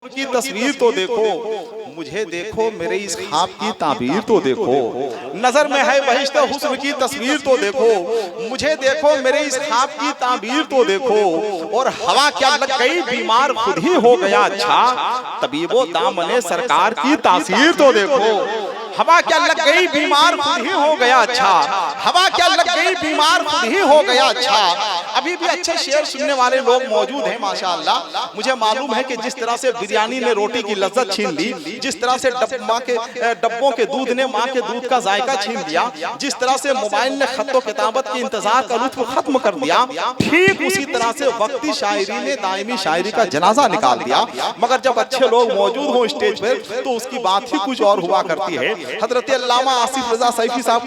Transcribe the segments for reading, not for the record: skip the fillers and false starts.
की तस्वीर तो देखो, मुझे देखो मेरे इस ख्वाब की ताबीर तो देखो। नजर में है बहिश्त हुस्न की तस्वीर तो देखो, मुझे देखो मेरे इस ख्वाब की ताबीर तो देखो। और हवा क्या लग गई बीमार खुद ही हो गया अच्छा, तबीबो दामने सरकार की तासीर तो देखो। हवा क्या लग गई बीमार खुद ही हो गया अच्छा, हवा क्या लग गई बीमार खुद ही हो गया अच्छा। अभी भी अच्छे शेर सुनने वाले लोग मौजूद हैं माशाअल्लाह। मुझे मालूम है कि जिस तरह से बिरयानी ने रोटी की लज्जत छीन ली, जिस तरह से डब्बों के दूध ने माँ के दूध का जायका छीन लिया, जिस तरह से मोबाइल ने खत्तो किताबत के इंतजार का लुत्फ खत्म कर दिया, ठीक उसी तरह से वक्ती शायरी ने दायमी शायरी का जनाजा निकाल दिया। मगर जब अच्छे लोग मौजूद हों स्टेज पर तो उसकी बात ही कुछ और हुआ करती है। हजरत अल्लामा आसिफ रजा सैफी साहब,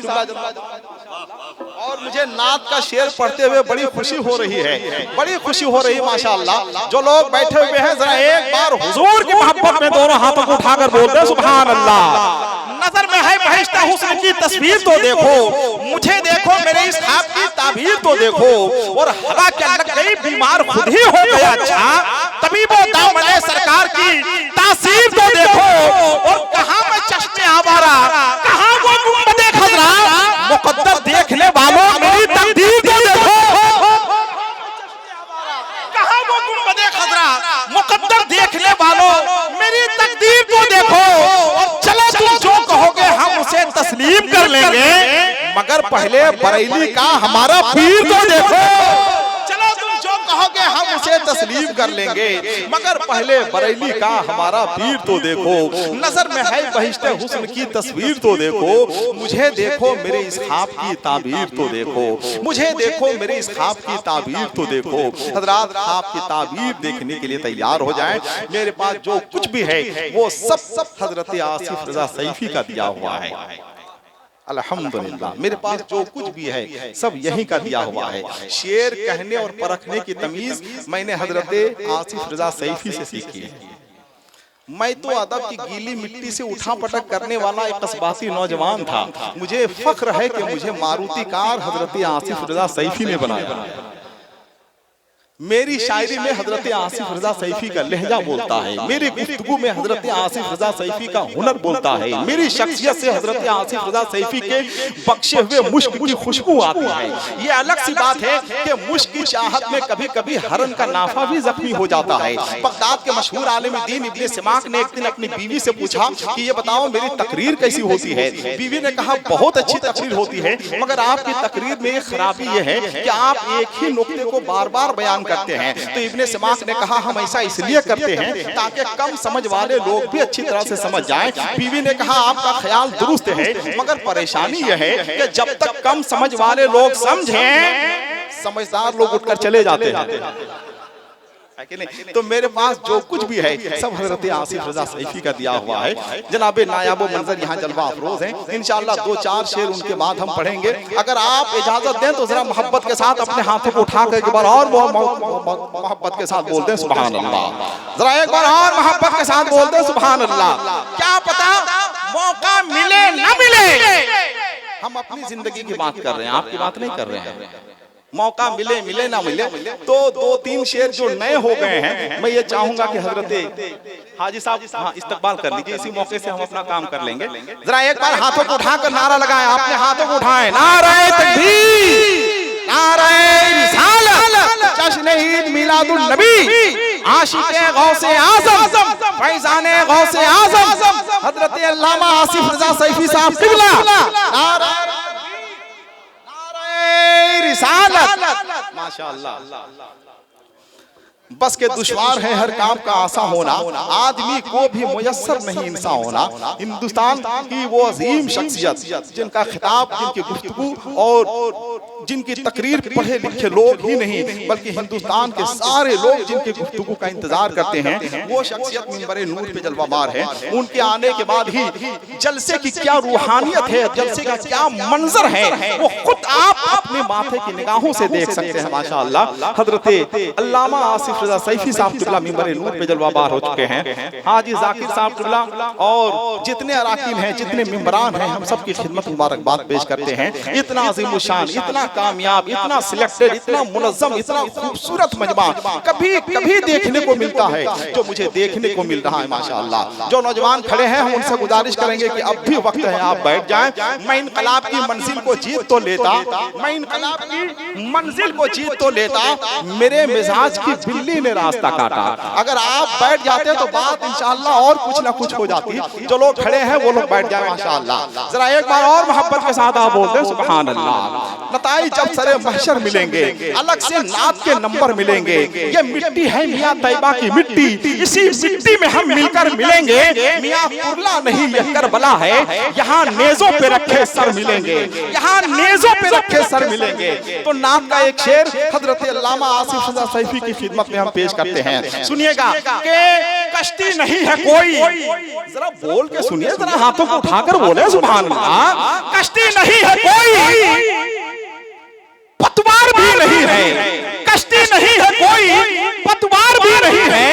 और मुझे नात का शेर पढ़ते हुए बड़ी खुशी हो रही है, बड़ी खुशी हो रही है माशाअल्लाह। जो लोग बैठे हुए हैं जरा एक बार हुजूर की मोहब्बत में दोनों हाथों को उठाकर बोलते हैं सुभान अल्लाह। नजर में है बहिश्ता हुस्न की तस्वीर तो देखो, मुझे देखो मेरे इस ख्वाब की ताबीर तो देखो। और हवा क्या लग गई बीमार खुद ही हो गया अच्छा, तबीबो दामने सरकार की तासीर तो देखो। और कहां मैं चश्मे आवारा, कहां वो गुंबदे खजरा, मुकद्दर देखने वालों मेरी तकदीर तो देखो। कहां वो गुंबदे खजरा, मुकद्दर देखने वालों मेरी तकदीर तो देखो। और चलो तुम जो कहोगे हम उसे तस्लीम कर लेंगे, मगर पहले बरेली का हमारा पीर तो देखो। चलो तुम जो कहोगे हम उसे तस्लीम कर लेंगे, मगर पहले बरेली का हमारा पीर तो देखो। नजर में है बहिश्ते हुस्न की तस्वीर तो देखो, मुझे देखो मेरे इस ख्वाब की ताबीर तो देखो, मुझे देखो मेरे इस ख्वाब की ताबीर तो देखो। हजरात ख्वाब की ताबीर देखने के लिए तैयार हो जाएं। मेरे पास जो कुछ भी है वो सब हजरत आसिफ रजा सैफी का दिया हुआ है। अल्हम्दुलिल्लाह मेरे पास जो कुछ भी है सब यहीं का दिया हुआ है। शेर कहने और परखने की तमीज मैंने हजरत आसिफ रजा सैफी से सीखी है। मैं तो अदब की गीली मिट्टी से उठा पटक करने वाला एक कस्बासी नौजवान था। मुझे फख्र है कि मुझे मारुति कार हजरत आसिफ रजा सैफी ने बनाया। मेरी शायरी में हजरत आसिफ रजा सैफी का लहजा बोलता है, मेरी गुफ्तगू में हजरत आसिफ रजा सैफी का हुनर बोलता है, मेरी शख्सियत से हजरत आसिफ रजा सैफी के बख्शे हुए मुश्क की खुशबू आती है। ये अलग सी बात है कि मुश्क की चाहत में कभी कभी हरन का नाफा भी जख्मी हो जाता है। बगदाद के मशहूर आलिम दीन इब्ने सिमाक ने एक दिन अपनी बीवी से पूछा कि ये बताओ मेरी तकरीर कैसी होती है। बीवी ने कहा बहुत अच्छी तकरीर होती है, मगर आपकी तकरीर में एक खराबी ये है कि आप एक ही नुक्ते को बार बार बयान करते हैं। तो इब्ने सिमाक ने कहा हम ऐसा इसलिए करते हैं ताकि कम समझ वाले लोग भी अच्छी तरह से समझ जाएं। बीवी ने कहा आपका ख्याल दुरुस्त है, मगर परेशानी यह है कि जब तक कम समझ वाले लोग समझें, समझदार लोग उठकर चले जाते हैं। कि नहीं? तो मेरे पास जो कुछ भी है सब हजरत आसिफ रजा सैफी का दिया हुआ है। जनाबे नायाबो मंजर यहाँ जलवा अफरोज हैं। इंशाअल्लाह 2-4 शेर उनके बाद हम पढ़ेंगे। अगर आप इजाजत दें तो जरा मोहब्बत के साथ अपने हाथों को उठाकर एक बार और मोहब्बत के साथ बोलते हैं सुभान अल्लाह। जरा एक बार और मोहब्बत के साथ बोलते हैं सुभान अल्लाह। क्या पता मौका मिले न मिले, हम अपनी जिंदगी की बात कर रहे हैं, आपकी बात नहीं कर रहे हैं। मौका मिले मिले ना मिले तो 2-3 शेर जो नए हो गए हैं, मैं ये चाहूंगा कि हजरत हाजी साहब हाँ इस्तकबाल कर लीजिए। इसी मौके से हम अपना काम कर लेंगे। जरा एक बार हाथों को उठाकर नारा लगाएं, आपने हाथों को उठाएं, नारे तकबीर, नारे रिसालत, जश्न ईद मिलादुन नबी, आशिक़े गौसे आज़म, फैज़ाने गौसे आज़म हजरत अल्लामा आसिफ रजा सैफी साहब क़िबला, नारे रिसालत। माशाअल्लाह बस के दुश्वार है हर काम का आसा होना, आदमी को भी मुयस्सर नहीं इंसान होना। हिंदुस्तान की वो अजीम शख्सियत जिनका खिताब, जिनकी गुफ्तगू और जिनकी तकरीर पढ़े लिखे लोग ही नहीं बल्कि हिंदुस्तान के सारे लोग जिनकी गुफ्तगू का इंतजार करते हैं, वो शख्सियत मिंबरे नूर पे जलवाबार है। उनके आने के बाद ही जलसे की क्या रूहानियत है, जलसे का क्या मंजर है, वो खुद खुद आप अपने माथे की निगाहों से देख सकते हैं माशाअल्लाह। हजरत अल्लामा आसिफ रजा सैफी साहब किबला मिंबर नूर पे जलवाबार हो चुके हैं। हाजी जाकिर साहब किबला और जितने अराकीन हैं, जितने मिंबरान हैं, हम सबकी खिदमत मुबारकबाद पेश करते हैं। इतना अजीम शान, इतना कामयाब, इतना सिलेक्टेड, इतना मुनज़्ज़म, इतना खूबसूरत मजमा कभी कभी देखने को मिलता है जो मुझे देखने को मिल रहा है माशाअल्लाह। जो नौजवान खड़े हैं हम उनसे गुजारिश करेंगे कि अब भी वक्त है, आप बैठ जाएं। मैं इनकलाब की मंजिल को जीत तो लेता, मैं इनकलाब की मंजिल को जीत तो लेता, मेरे मिजाज की बिल्ली ने रास्ता काटा। अगर आप बैठ जाते तो बात इंशाअल्लाह और कुछ ना कुछ हो जाती। जो लोग खड़े हैं वो लोग बैठ जाए माशाअल्लाह। जरा एक बार और मोहब्बत के साथ आप बोलते हैं सुभान अल्लाह। नताई जब सरे महशर मिलेंगे, अलग से नात के नंबर मिलेंगे। ये मिट्टी है मियां तैयबा की मिट्टी, इसी मिट्टी में हम मिलकर मिलेंगे। मियां कुरला नहीं यह करबला है, यहाँ नेज़ों पे रखे सर मिलेंगे, यहाँ नेज़ों पे रखे सर मिलेंगे। तो नात का एक शेर हजरत अल्लामा आसिफ रजा सैफी की खिदमत में हम पेश करते हैं। सुनिएगा कि कश्ती नहीं है कोई, जरा बोल के सुनिए, जरा हाथों को उठाकर बोले सुभान अल्लाह। कश्ती नहीं है कोई, पतवार भी नहीं है, कश्ती नहीं है कोई, पतवार भी नहीं है।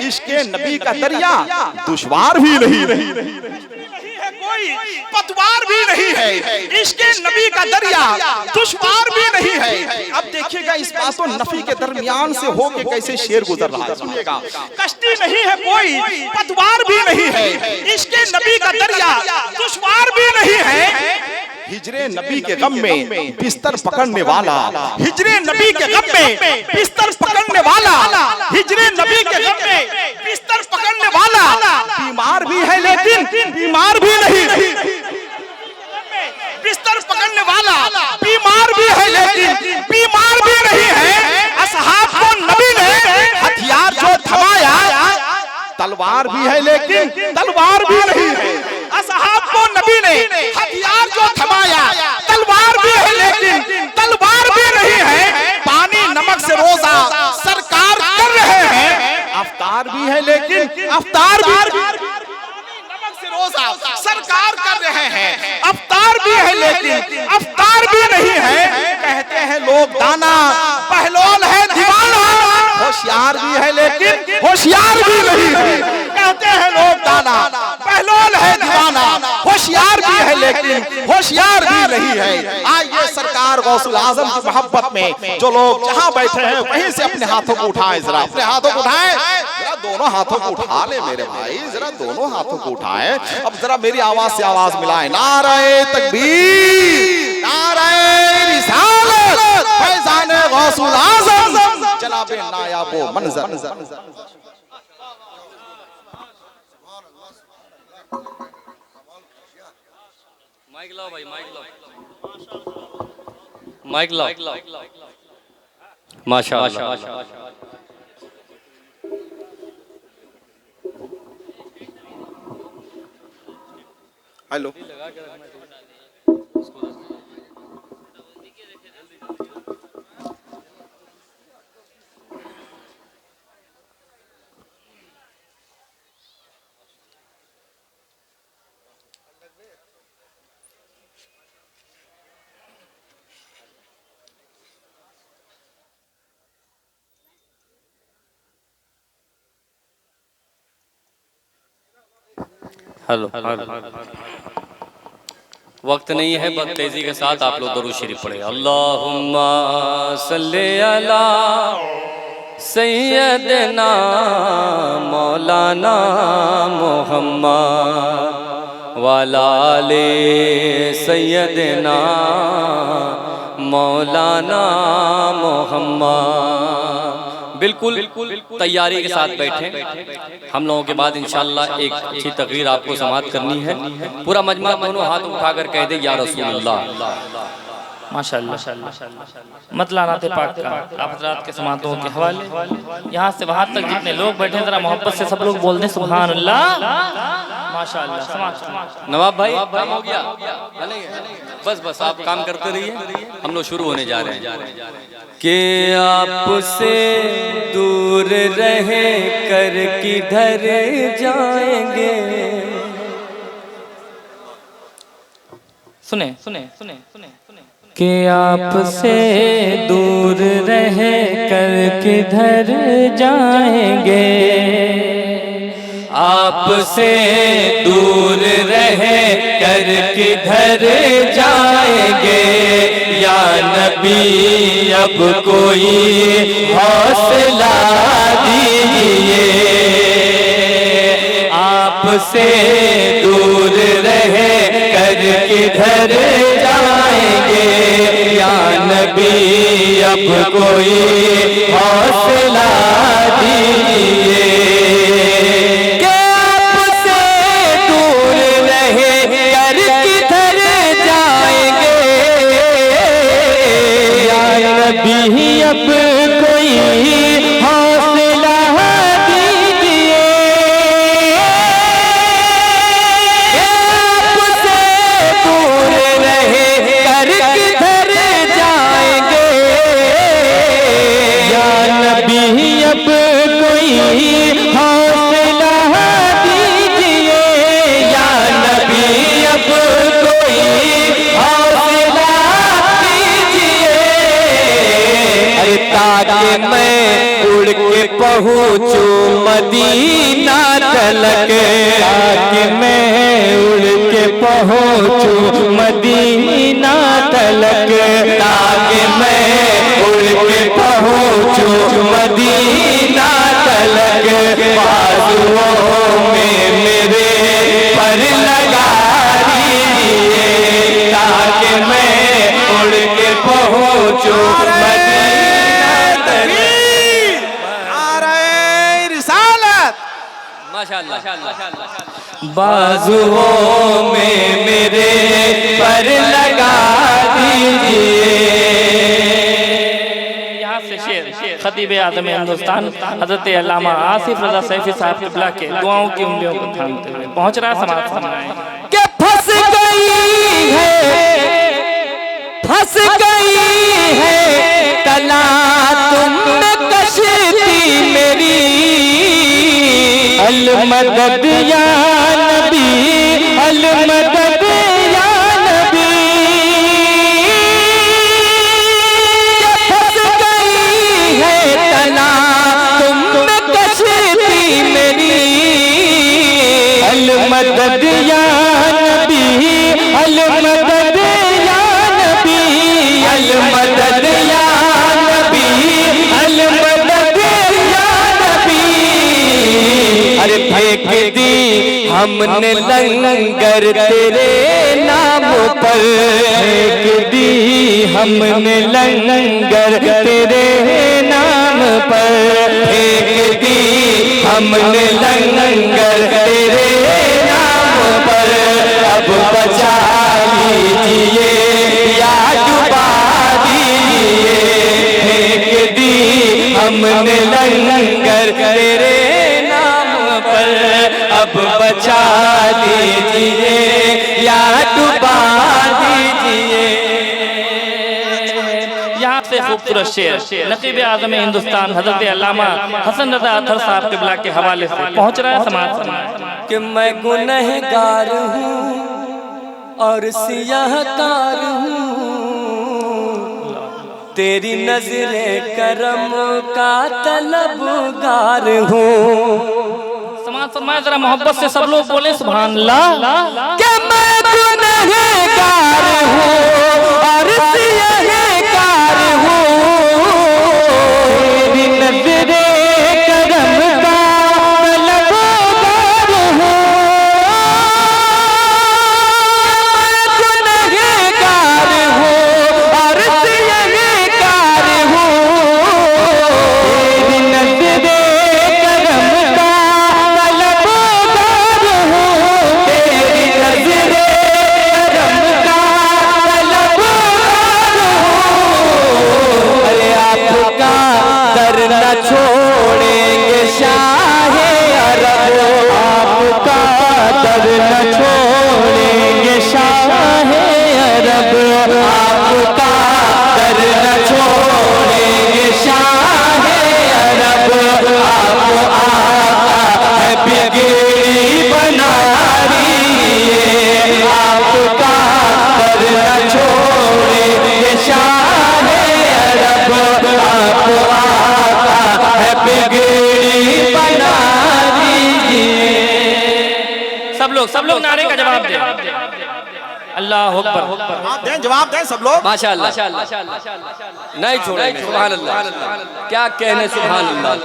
इश्क़े नबी का दरिया दुश्वार भी नहीं है कोई, पतवार भी नहीं है। इश्क़े नबी का दरिया दुश्वार भी नहीं है। अब देखिएगा इस बात और नफी के दरमियान से होके कैसे शेर गुजर रहा है। सुनिएगा, कश्ती नहीं है कोई, पतवार भी नहीं है, इश्क़े नबी का दरिया दुश्वार भी नहीं है। हिजरे नबी के गम में बिस्तर पकड़ने वाला, हिजरे नबी के गम में बिस्तर पकड़ने वाला, हिजरे नबी के गम में बिस्तर पकड़ने वाला, बीमार भी है लेकिन बीमार भी नहीं। बिस्तर पकड़ने वाला बीमार भी है लेकिन बीमार भी नहीं है। असहाब को नबी ने हथियार जो थमाया, तलवार भी है लेकिन तलवार भी नहीं है। असहाब को नबी ने हथियार जो थमाया, तलवार भी है लेकिन तलवार भी नहीं है। पानी नमक से रोजा सरकार कर रहे हैं, अफ्तार भी है लेकिन अफ्तार भी नमक से रोजा सरकार कर रहे हैं, अफ्तार भी है लेकिन अफ्तार भी नहीं है। कहते हैं लोग दाना पहलौल है दीवाना, होशियार भी है लेकिन होशियार भी नहीं है। कहते हैं लोग दाना पहलौल है दीवाना, होशियार भी है लेकिन होशियार भी नहीं है। आइए सरकार गौसुल आजम की मोहब्बत में जो लोग जहां बैठे हैं वहीं से अपने हाथों को उठाएं, जरा अपने हाथों को उठाएं, जरा दोनों हाथों को उठा ले मेरे भाई, जरा दोनों हाथों को उठाएं। अब जरा मेरी आवाज से आवाज मिलाएं, नारे तकबीर, नारे रिसालत, फैजान गौसुल आजम जनाबे नायाबो मंजर। माइक लाओ भाई, माइक लाओ, माइक लाओ। माशाअल्लाह। Hello, hello. वक्त नहीं है, बस तेजी के साथ आप लोग दरूद शरीफ पढ़े। अल्लाहुम्मा सल्ली अला सैयदना मौलाना मुहम्मद वाला आले सैयदना मौलाना मुहम्मद। बिल्कुल तैयारी के साथ बैठे। हम लोगों के बाद इंशाअल्लाह एक अच्छी तकरीर आपको समाअत करनी है। पूरा मजमा दोनों हाथ उठाकर कह दे या रसूल अल्लाह। माशाअल्लाह। मतला पाक का आप हज़रात के समातों के हवाले यहाँ से वहाँ तक जितने लोग बैठे जरा मोहब्बत से सब लोग बोल दें सुभान अल्लाह। माशाअल्लाह। नवाब भाई काम हो गया? बस आप काम करते रहिए, हम लोग शुरू होने जा रहे हैं। कि आपसे दूर रहे कर किधर जाएंगे। सुने सुने सुने सुने सुने कि आपसे दूर रह कर किधर जाएंगे, आपसे दूर रह कर किधर जाएंगे, या नबी अब कोई हौसला दीजिए, आपसे दूर रह कर किधर जाएंगे, या नबी अब कोई हौसला दीजिए, कि आपसे दूर रह कर किधर जाएंगे, या नबी अब कोई हौसला दीजिए, आपसे दूर रह कर किधर जाएंगे, या नबी अब कोई हौसला दीजिए, या नबी अब कोई हौसला दीजिए, अरे ताकि मैं उड़ के पहुँचूं मदीना तलक, ताकि मैं उड़ के पहुँचूं मदीना तलक, ताकि मैं उड़ के पहुँचूं मदीना तलक, बाजुओं में मेरे पर लगा दीजिए, ताकि मैं उड़ के पहुँचूं मदीना तलक। नारे रिसालत। माशाअल्लाह। बाजुओं में मेरे पर लगा दीजिए। यहाँ से शेर खतीब आज़म हिंदुस्तान हज़रत अल्लामा आसिफ रज़ा सैफी साहब क़िबला के दुआओं की उंगलियों को थामते हुए पहुँच रहा समाज समाए कि फंस गई है तला तुम में कश्ती मेरी, अल मदद या नबी, अल मदद या नबी, फंस गई है तना तुम में कश्ती मेरी, अल मदद या नबी, अल मदद या नबी, अल मदद या नबी, अल मदद या नबी, अरे फेंक दी हमने लंगर तेरे नाम पर, फेंक दी हमने लंगर तेरे नाम पर, फेंक दी हमने लंगर तेरे नाम पर, अब बचा लीजिए या डुबा दीजिए, फेंक दी हमने लंगर तेरे नाम पर, अब बचा लीजिए या डुबा दीजिए। यहाँ से खूबसूरत शेर नकीब आज़म हिंदुस्तान हज़रत अल्लामा हसन रज़ा अत्तर साहब क़िबला के हवाले से पहुँच रहा है समाज समाज कि मैं गुनहगार हूँ और सियाहकार हूँ, तेरी नजरे करम का तलबगार हूँ। समाज फरमाए जरा मोहब्बत से सब लोग बोले सुभान अल्लाह। कि मैं गुनहगार हूँ और सियाहकार हूँ, तेरी नजरे करम का तलबगार हूँ, गुनहगार हूँ और सियाहकार हूँ, तेरी नजरे करम का तलबगार हूँ, तेरी नजरे करम का तलबगार सब लोग नारे का जवाब दें। अल्लाह अकबर। जवाब दें सब लोग। माशाअल्लाह, नहीं छोड़ेंगे। सुभान अल्लाह, क्या कहने, सुभान अल्लाह।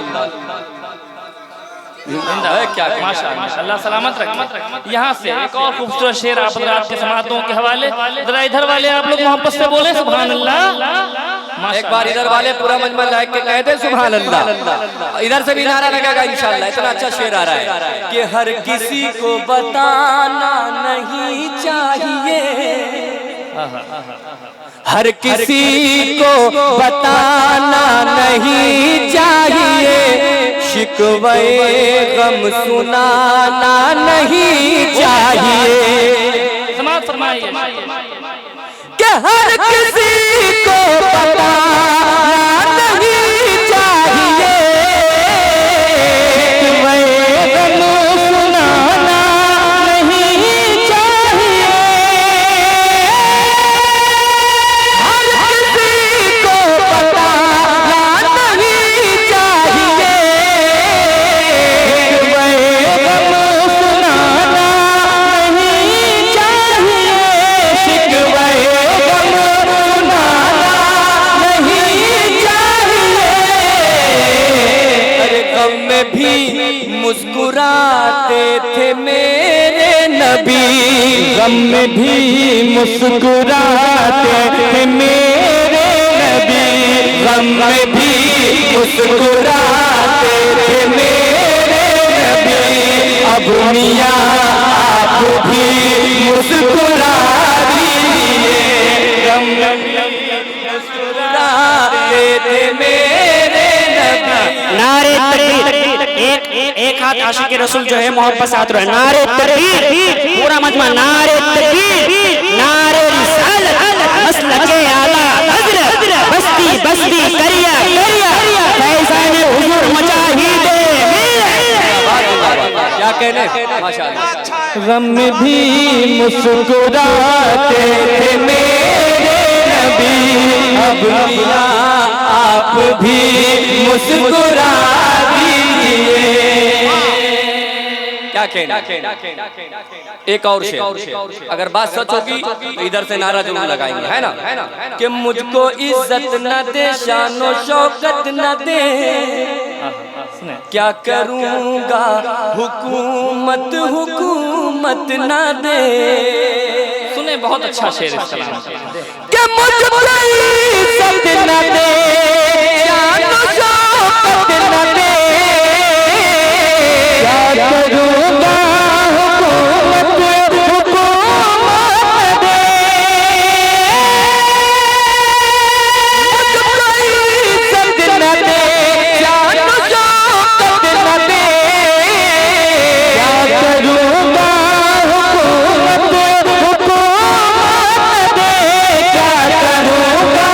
क्या माशाअल्लाह सलामत रखे। यहाँ से एक और खूबसूरत शेर आप के समातों के हवाले, जरा इधर वाले आप लोग मोहब्बत से बोले सुभान अल्लाह। एक बार इधर वाले पूरा मजमा लाइक के कहते सुभान अल्लाह, इधर से भी नारा लगेगा इंशाअल्लाह। इतना अच्छा शेर आ रहा है कि हर किसी को बताना नहीं चाहिए, हर किसी को बताना नहीं चाहिए, शिकवे गम सुनाना नहीं चाहिए। समाज फरमाइए कि हर किसी को बताना नहीं चाहिए, शिकवे गम सुनाना नहीं चाहिए, हर किसी को बताना नहीं चाहिए, शिकवे गम सुनाना नहीं चाहिए, शिकवे गम सुनाना नहीं चाहिए। अरे गम में भी मुस्कुराते थे मेरे नबी, गम में भी मुस्कुराते थे मेरे नबी, गम में भी मुस्कुराते थे मेरे नबी, अब मियां आप भी मुस्कुरा दीजिए, गम में मुस्कुराते थे मेरे नबी। नारे तकबीर, एक हाथ आशिक रसूल जो है मोहब्बत साथ रहे। नारे तकबीर, पूरा मजमा नारे तकबीर, नारे रिसालत, मसलके आला हजरत, बस्ती बस्ती करिया करिया, फैज़ान हुजूर मुजाहिदे क्या कहने, माशाअल्लाह। गम में भी मुस्कुराते थे मेरे नबी, अब मियां आप भी मुस्कुरा दीजिए। क्या कहना, एक और शेर, अगर बात सच होगी तो इधर से नारा जरूर लगाएंगे, है ना, कि मुझको इज्जत न दे, शानो शौकत न दे, क्या करूँगा हुकूमत हुकूमत न दे। सुने, बहुत अच्छा शेर इस कलाम का। कि मुझको इज्जत न दे, शानो शौकत न दे, क्या करूँगा हुकूमत हुकूमत दे, मुझको इज्जत न दे, शानो शौकत न दे, क्या करूँगा हुकूमत हुकूमत दे, क्या करूँगा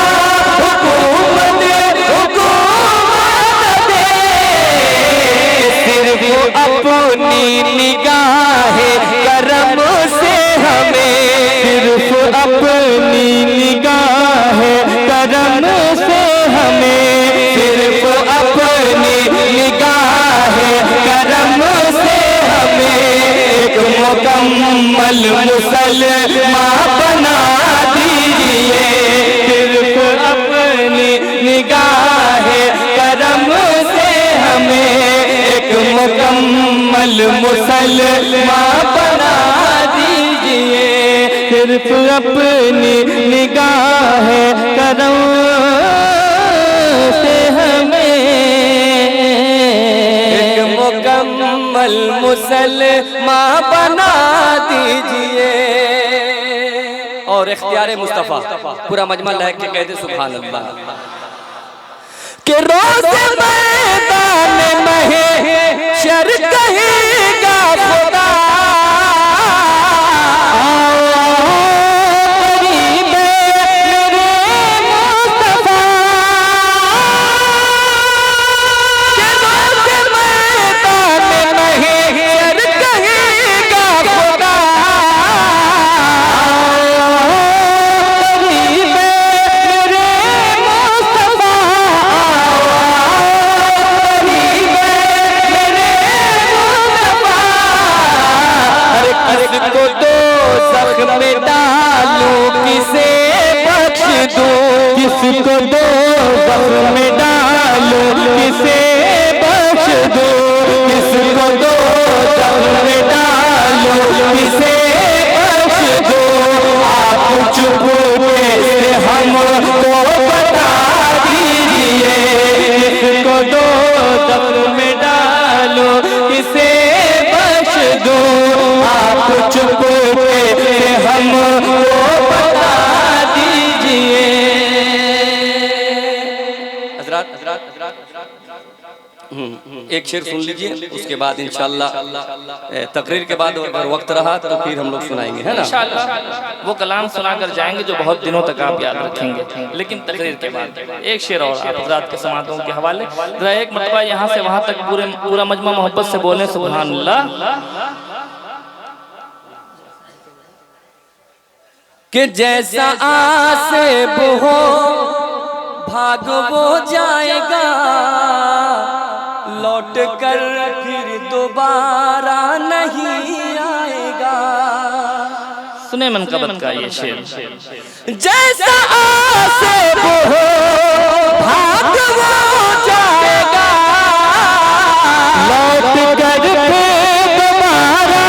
हुकूमत हुकूमत दे। सिर्फ अपनी निगाह करम से हमें, सिर्फ अपनी निगाह करम से हमें, सिर्फ अपनी निगाह करम से हमें एक मुकम्मल मुसलमान बना दीजिए, सिर्फ अपनी निगाह करम से हमें एक मुकम्मल मुसलमान बना दीजिए, सिर्फ अपनी निगाह करम से हमें एक मुकम्मल मुसलमान बना दीजिए। और इख्तियार मुस्तफ़ा, पूरा मजमा लायक के कहते सुभान अल्लाह। कि रोज़ मैदान महशर कहेगा खुदा, करीब मेरे मुस्तफ़ा, कि रोज़ मैदान महशर कहेगा खुदा, करीब मेरे मुस्तफ़ा, करीब मेरे अर्ज को दो जख्म में डालूं किसे बख्श दूं, किसको दो जख्म में डालूं किसे बख्श दूं, किसको दो जख्म में डालूं किसे बख्श दूं। आप चुपके से हमको बता दीजिए, किसको दो जख्म में डालूं किसे बख्श दूं। आप चुपके से हमको बता दीजिए। एक शेर सुन लीजिए, उसके बाद इंशाअल्लाह तकरीर के बाद अगर वक्त रहा तो फिर हम लोग सुनाएंगे, है ना। इंशाअल्लाह वो कलाम सुनाकर जाएंगे जो बहुत दिनों तक आप याद रखेंगे, लेकिन तकरीर के बाद एक शेर और आप हज़रात के समातों के हवाले जरा एक मरतबा यहाँ से वहाँ तक पूरा मजमा मोहब्बत से बोले सुभान अल्लाह। कि जैसा आसेब हो भाग वो जाएगा, लौट कर फिर दोबारा नहीं आएगा। सुने मनकबत का ये शेर। जैसा आसेब हो भाग वो जाएगा, लौट कर फिर दोबारा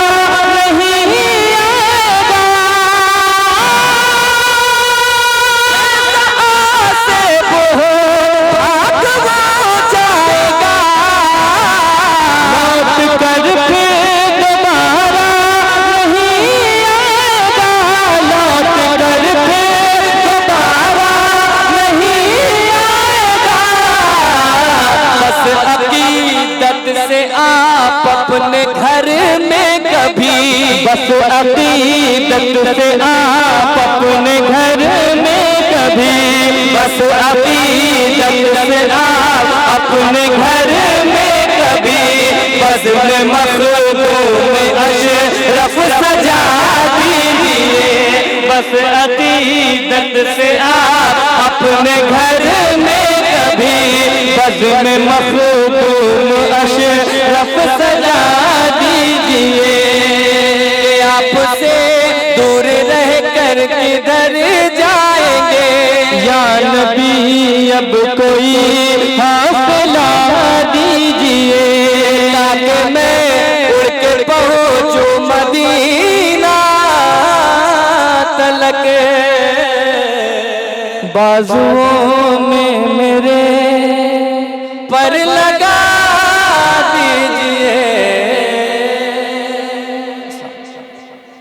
नहीं आएगा। आसेब हो भाग वो जाएगा, लौट कर फिर दोबारा नहीं आएगा, लौट कर फिर दोबारा नहीं आएगा। बस अकीदत से आप अपने घर में कभी, बस अकीदत से आप अपने घर में कभी, बस अकीदत से आप अपने घर में कभी, बज़्म मखदूम अशरफ सजा दीजिए। बस अकीदत से आप अपने घर में कभी, बज़्म मखदूम अशरफ सजा दीजिए। आपसे दूर रह कर किधर जाएंगे, या नबी अब कोई हौसला दीजिए, ताकि मैं उड़ के पहुंचूं मदीना तलक। बाजुओं में मेरे पर लगा